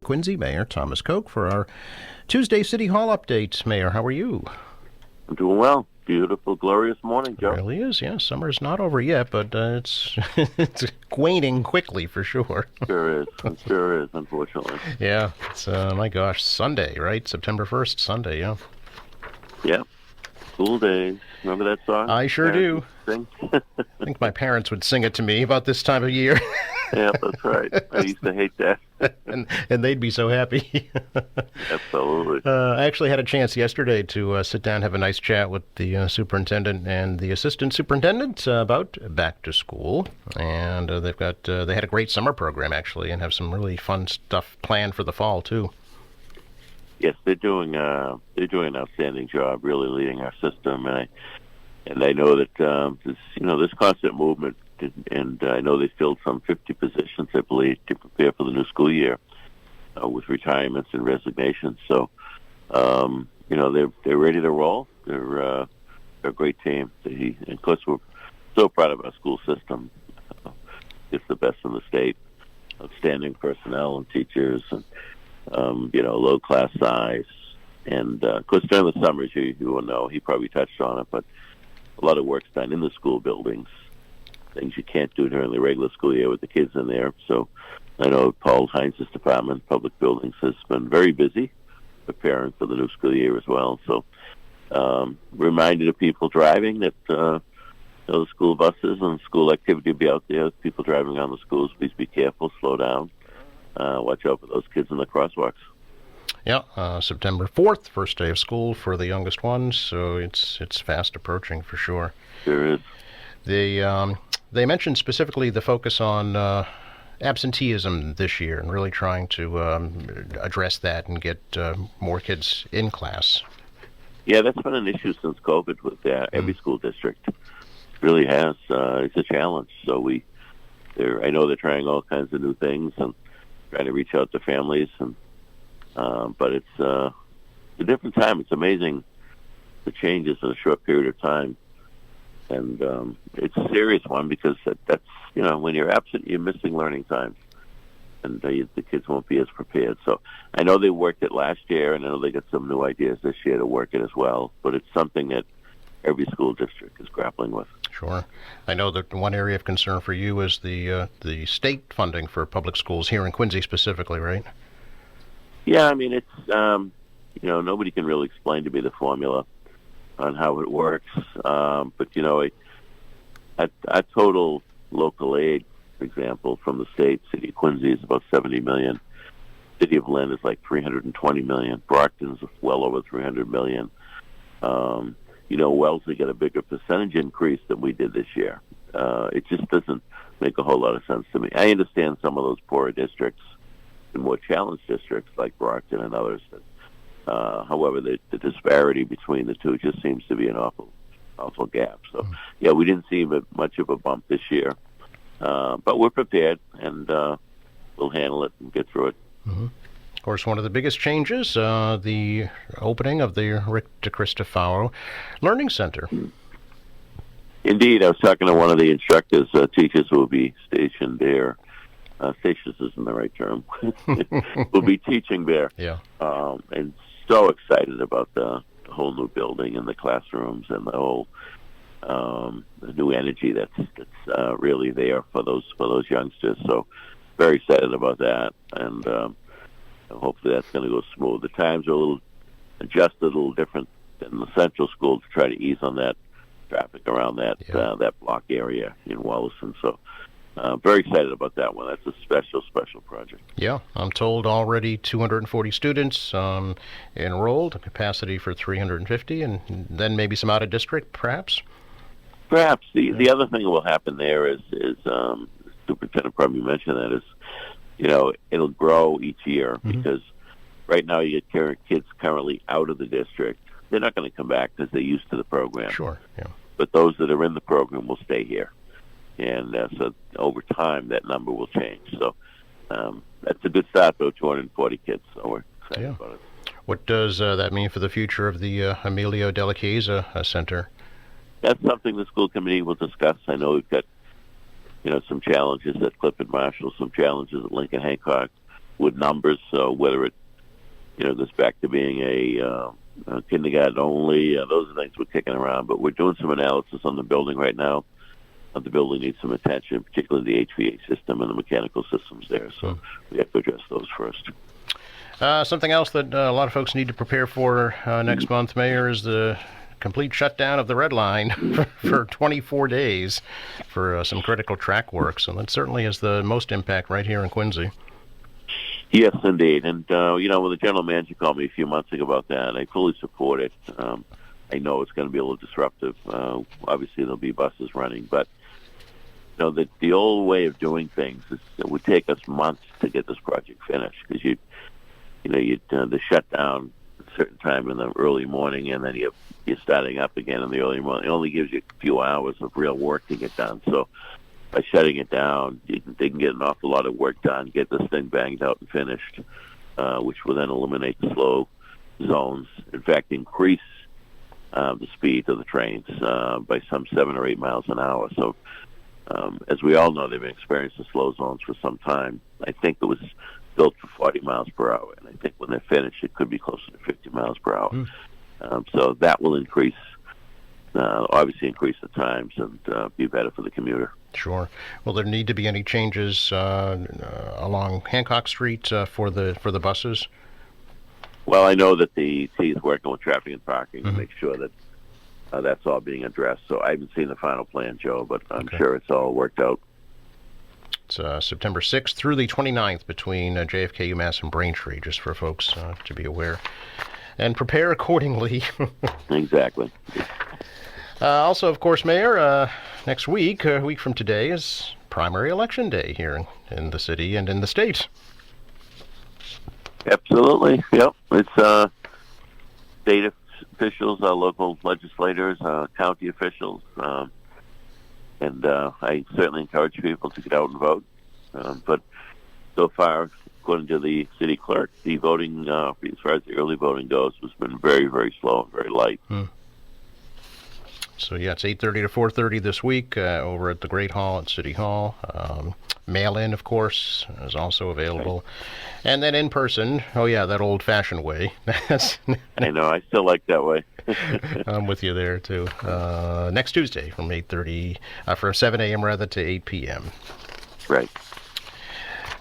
Quincy, Mayor Thomas Koch, for our Tuesday City Hall update. Mayor, how are you? I'm doing well. Beautiful, glorious morning, It Joe. really is, yeah. Summer's not over yet, but it's it's waning quickly for sure. Sure is. It sure is, unfortunately. Yeah, it's, my gosh, Sunday, right? September 1st, Sunday, yeah. Yeah. School days. Remember that song? I sure do. Sing? I think my parents would sing it to me about this time of year. Yeah, that's right. I used to hate that. and they'd be so happy. Absolutely. I actually had a chance yesterday to sit down and have a nice chat with the superintendent and the assistant superintendent about back to school. And they had a great summer program, actually, and have some really fun stuff planned for the fall, too. Yes, they're doing an outstanding job, really leading our system, and I know that this constant movement, and I know they filled some 50 positions, I believe, to prepare for the new school year with retirements and resignations. So, they're ready to roll. They're a great team. And of course, we're so proud of our school system. It's the best in the state. Outstanding personnel and teachers, and low class size. And of course, during the summers, you will know, he probably touched on it, but a lot of work's done in the school buildings, things you can't do during the regular school year with the kids in there. So I know Paul Heinz's department, Public Buildings, has been very busy preparing for the new school year as well. So reminded of people driving that the school buses and school activity will be out there. People driving around the schools, please be careful, slow down, watch out for those kids in the crosswalks. Yeah, September 4th, first day of school for the youngest ones, so it's fast approaching for sure. Sure is. They mentioned specifically the focus on absenteeism this year and really trying to address that and get more kids in class. Yeah, that's been an issue since COVID with every school district. It really has. It's a challenge. So I know they're trying all kinds of new things and trying to reach out to families, but it's a different time. It's amazing the changes in a short period of time. And it's a serious one because that's when you're absent, you're missing learning times, and the kids won't be as prepared. So I know they worked it last year, and I know they got some new ideas this year to work it as well. But it's something that every school district is grappling with. Sure. I know that one area of concern for you is the state funding for public schools here in Quincy specifically, right? Yeah, I mean, it's, nobody can really explain to me the formula on how it works. But, our total local aid, for example, from the state, City of Quincy is about $70 million. City of Lynn is like $320 million. Brockton's well over $300 million. Wellesley got a bigger percentage increase than we did this year. It just doesn't make a whole lot of sense to me. I understand some of those poorer districts and more challenged districts like Brockton and others. However, the disparity between the two just seems to be an awful gap. So, yeah, we didn't see much of a bump this year. But we're prepared, and we'll handle it and get through it. Mm-hmm. Of course, one of the biggest changes, the opening of the Rick DeCristofaro Learning Center. Indeed. I was talking to one of the instructors, teachers who will be stationed there. Stations isn't the right term. We'll be teaching there. Yeah. And so excited about the whole new building and the classrooms and the whole the new energy that's really there for those youngsters. So very excited about that, and hopefully that's going to go smooth. The times are adjusted a little different than the central school to try to ease on that traffic around that block area in Wollaston. So very excited about that one. That's a special project. Yeah, I'm told already 240 students enrolled, a capacity for 350, and then maybe some out of district, perhaps. Perhaps the other thing that will happen there is Superintendent probably mentioned that is, it'll grow each year because right now you get kids currently out of the district. They're not going to come back because they're used to the program. Sure. Yeah. But those that are in the program will stay here. And so over time, that number will change. So that's a good start, though, 240 kids. So we're excited about it. What does that mean for the future of the Emilio Della Chiesa Center? That's something the school committee will discuss. I know we've got, some challenges at Clifford Marshall, some challenges at Lincoln Hancock. with numbers. So whether it goes back to being a kindergarten only, those are things we're kicking around. But we're doing some analysis on the building right now. The building needs some attention, particularly the HVAC system and the mechanical systems there. So we have to address those first. Something else that a lot of folks need to prepare for next month, Mayor, is the complete shutdown of the Red Line for 24 days for some critical track work. So that certainly has the most impact right here in Quincy. Yes, indeed. And, when the general manager called me a few months ago about that, I fully support it. I know it's going to be a little disruptive. Obviously, there'll be buses running, but the old way of doing things is it would take us months to get this project finished because you'd the shutdown at a certain time in the early morning, and then you're starting up again in the early morning. It only gives you a few hours of real work to get done. So by shutting it down, they can get an awful lot of work done, get this thing banged out and finished, which will then eliminate the slow zones. In fact, increase the speed of the trains by some 7 or 8 miles an hour. So as we all know, they've been experiencing slow zones for some time. I think it was built for 40 miles per hour, and I think when they're finished, it could be closer to 50 miles per hour. So that will obviously increase the times and be better for the commuter. Sure. Will there need to be any changes along Hancock Street for the buses? Well, I know that the T is working with traffic and parking to make sure that that's all being addressed. So I haven't seen the final plan, Joe, but I'm sure it's all worked out. It's September 6th through the 29th between JFK, UMass, and Braintree, just for folks to be aware and prepare accordingly. Exactly. Also, of course, Mayor, next week, a week from today, is primary election day here in the city and in the state. Absolutely. Yep. It's state officials, local legislators, county officials, and I certainly encourage people to get out and vote. But so far, according to the city clerk, the voting, as far as the early voting goes, has been very, very slow and very light. So, yeah, it's 8:30 to 4:30 this week over at the Great Hall at City Hall. Mail-in, of course, is also available. And then in person, that old-fashioned way. I know, I still like that way. I'm with you there, too. Next Tuesday from 7 a.m. rather to 8 p.m. Right.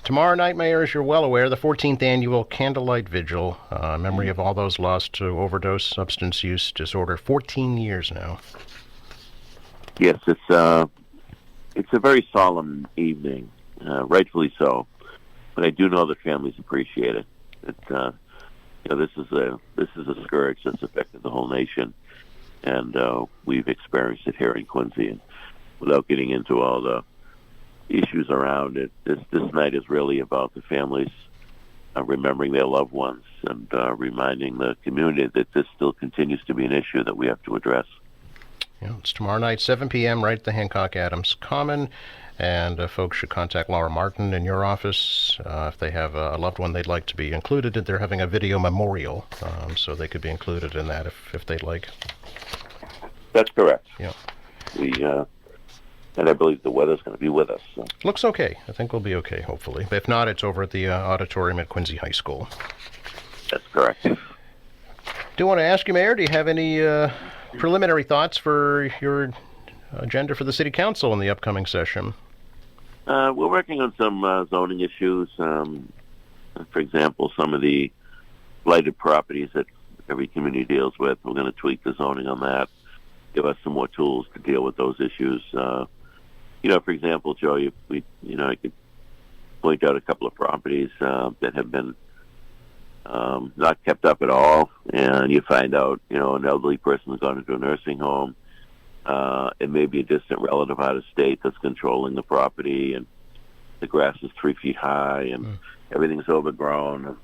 Tomorrow night, Mayor, as you're well aware, the 14th annual Candlelight Vigil, memory of all those lost to overdose, substance use disorder, 14 years now. Yes, it's a very solemn evening, rightfully so. But I do know the families appreciate it. This is a scourge that's affected the whole nation, and we've experienced it here in Quincy. And without getting into all the issues around it, this night is really about the families remembering their loved ones and reminding the community that this still continues to be an issue that we have to address. Yeah, it's tomorrow night, 7 p.m., right at the Hancock Adams Common. And folks should contact Laura Martin in your office if they have a loved one they'd like to be included. They're having a video memorial, so they could be included in that if they'd like. That's correct. Yeah. And I believe the weather's going to be with us. So. Looks okay. I think we'll be okay, hopefully. But if not, it's over at the auditorium at Quincy High School. That's correct. Do want to ask you, Mayor, do you have any preliminary thoughts for your agenda for the City Council in the upcoming session? We're working on some zoning issues. For example, some of the blighted properties that every community deals with. We're going to tweak the zoning on that, give us some more tools to deal with those issues. For example, Joe, I could point out a couple of properties that have been not kept up at all, and you find out, an elderly person has gone into a nursing home. It may be a distant relative out of state that's controlling the property, and the grass is 3 feet high, and everything's overgrown.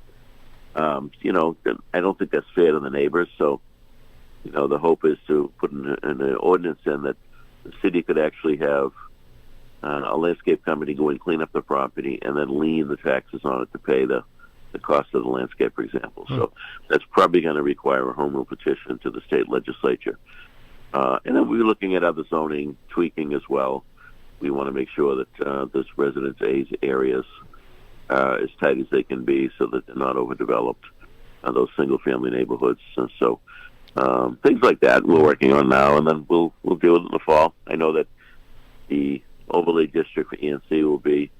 I don't think that's fair to the neighbors. So, the hope is to put an ordinance in that the city could actually have a landscape company go and clean up the property and then lien the taxes on it to pay the cost of the landscape, for example. So that's probably going to require a home rule petition to the state legislature. And then we're looking at other zoning tweaking as well. We want to make sure that those residence areas as tight as they can be, so that they're not overdeveloped. Those single-family neighborhoods, and so things like that we're working on now, and then we'll deal with it in the fall. I know that the overlay district for ENC will be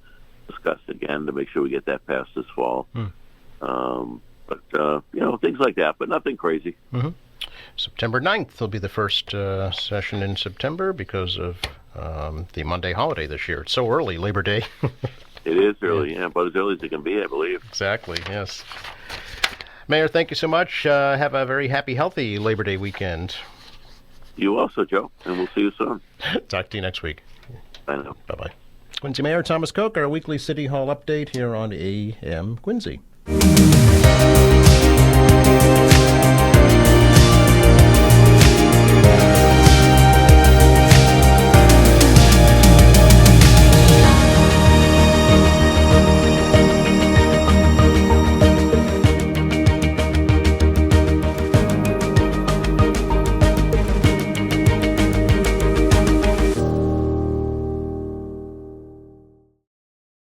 discussed again to make sure we get that passed this fall. But things like that, but nothing crazy. Mm-hmm. September 9th will be the first session in September because of the Monday holiday this year. It's so early, Labor Day. It is early, yeah, but as early as it can be, I believe. Exactly, yes. Mayor, thank you so much. Have a very happy, healthy Labor Day weekend. You also, Joe, and we'll see you soon. Talk to you next week. Bye now. Bye-bye. Quincy Mayor Thomas Koch, our weekly City Hall update here on AM Quincy.